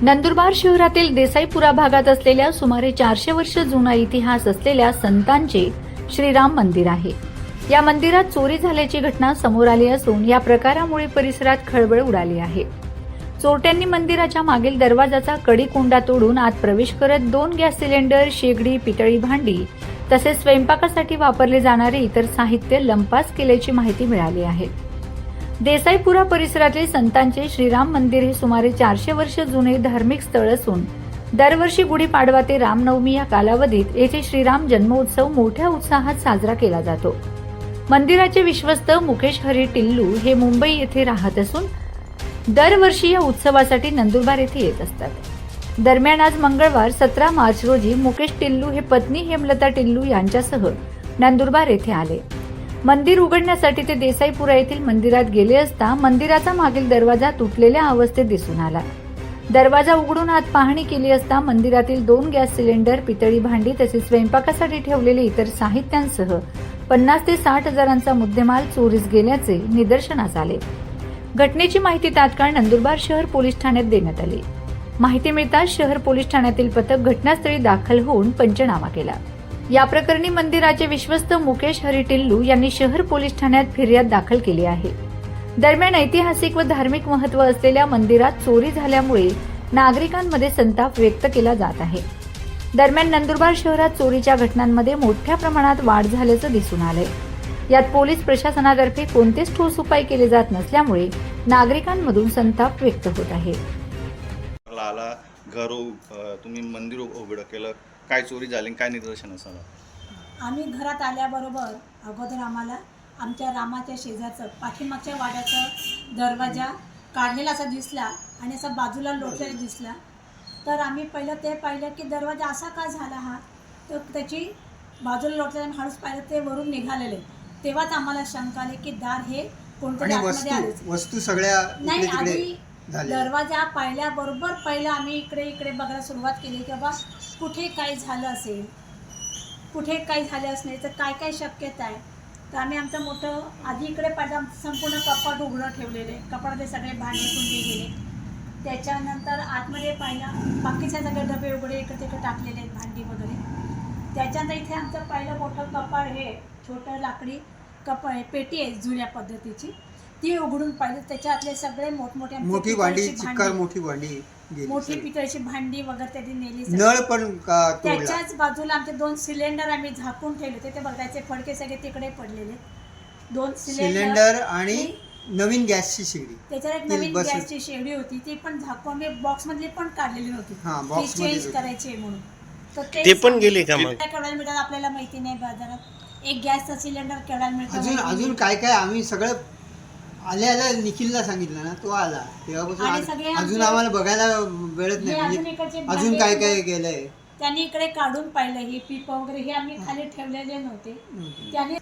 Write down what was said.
नंदुरबार शहरातील देसाईपुरा भागात असलेल्या सुमारे 400 वर्ष जुना इतिहास असलेल्या संतांचे श्रीराम मंदिर आहे। या मंदिरात चोरी झाल्याची घटना समोर आली असून या प्रकारामुळे परिसरात खळबळ उडाली आहे। चोरट्यांनी मंदिराच्या मागील दरवाजाचा कडी कोंडा तोडून आत प्रवेश करत 2 गॅस सिलेंडर, शेगडी, पितळी भांडी तसेच स्वयंपाकासाठी वापरले जाणारे इतर साहित्य लंपास केल्याची माहिती मिळाली आहे। देसाईपुरा परिसरातील संतांचे श्रीराम मंदिर हे सुमारे 400 वर्ष जुने धार्मिक स्थळ असून दरवर्षी गुढीपाडवा ते रामनवमी या कालावधीत येथे श्रीराम जन्मोत्सव मोठ्या उत्साहात साजरा केला जातो। मंदिराचे विश्वस्त मुकेश हरी टिल्लू हे मुंबई येथे राहत असून दरवर्षी या उत्सवासाठी नंदुरबार येथे येत असतात। दरम्यान आज मंगळवार 17 मार्च रोजी मुकेश टिल्लू हे पत्नी हेमलता टिल्लू यांच्यासह नंदुरबार येथे आले। मंदिर उघडण्यासाठी ते देसाईपुरा येथील मंदिरात गेले असता मंदिराचा मागील दरवाजा तुटलेल्या अवस्थेत दिसून आला। दरवाजा उघडून आत पाहणी केली असता मंदिरातील 2 गॅस सिलेंडर, पितळी भांडी तसेच स्वयंपाकासाठी ठेवलेले इतर साहित्यांसह 50 ते 60 हजारांचा मुद्देमाल चोरीस गेल्याचे निदर्शनास आले। घटनेची माहिती तात्काळ नंदुरबार शहर पोलीस ठाण्यात देण्यात आली। माहिती मिळताच शहर पोलीस ठाण्यातील पथक घटनास्थळी दाखल होऊन पंचनामा केला। या प्रकरणी मंदिराचे विश्वस्त मुकेश हरी टिल्लू यांनी शहर पोलीस ठाण्यात फिर्याद दाखल केली आहे। दरम्यान ऐतिहासिक व धार्मिक महत्त्व असलेल्या मंदिरात चोरी झाल्यामुळे नागरिकांमध्ये संताप व्यक्त केला जात आहे। दरम्यान नंदुरबार शहरात चोरीच्या घटनांमध्ये मोठ्या प्रमाणात वाढ झाल्याचं दिसून आलंय। यात पोलीस प्रशासनातर्फे कोणतेच ठोस उपाय केले जात नसल्यामुळे नागरिकांमधून संताप व्यक्त होत आहे। घर तुम्ही मंदिर उघडं केलं, काय चोरी झाली, काय निदर्शन असं? आम्ही घरात आल्याबरोबर अगोदर आम्हाला आमच्या रामाच्या शेजारचं पाठीमागच्या वाड्याचा दरवाजा काढलेला असा दिसला आणि असा बाजूला लोटलेला दिसला। तर आम्ही पहिलं ते पाहिलं की दरवाजा असा का झाला हा, तर त्याची बाजूला लोटलेला आणि हळूच पाहिलं ते वरून निघालेले। तेव्हाच आम्हाला शंका आली की दार हे कोणत्या आतमध्ये आले। वस्तू सगळ्या नाही, आधी दरवाजा पाहिल्याबरोबर पहिलं आम्ही इकडे बघायला सुरुवात केली की बाबा कुठे काय झालं असेल, कुठे काय झालं असणे तर काय शक्यता आहे। तर आम्ही आमचं मोठं आधी इकडे पाहिलं, संपूर्ण कपाट उघडं ठेवलेले, कपाटातले सगळे भांडे कुंडे गेले। त्याच्यानंतर आतमध्ये पाहिलं बाकीचे सगळे डबे उघडे इकडे तिकडे टाकलेले आहेत, भांडी वगैरे। त्याच्यानंतर इथे आमचं पहिलं मोठं कपाट, हे छोटं लाकडी पेटी आहे जुन्या पद्धतीची, ती उघडून पाहिलं। त्याच्यातले सगळे मोठी भांडी, मोठी पितळेची भांडी वगैरे त्यांनी नेली। नळ पण त्याच्याच बाजूला आमचे 2 सिलेंडर आम्ही झाकून ठेवले होते, ते बघायचे फडके सगळे तिकडे पडलेले। 2 सिलेंडर आणि नवीन गॅसची शेगडी, त्याच्यात एक नवीन गॅसची शेगडी होती, ती पण झाकून मी बॉक्स मधली पण काढलेली होती, ती चेंज करायची म्हणून। तर ते पण गेले का? मग केवढ्याला मिळतात आपल्याला माहिती नाही। बाजारात एक गॅसचा सिलेंडर केवढ्याला मिळतो अजून काय आम्ही सगळं आल्या निखिलला सांगितलं ना, तो आला तेव्हापासून अजून आम्हाला बघायला वेळच नाही, म्हणजे अजून काय केलंय त्यांनी इकडे काढून पाहिलं। हे पीप वगैरे हे आम्ही खाली ठेवलेले नव्हते, त्याने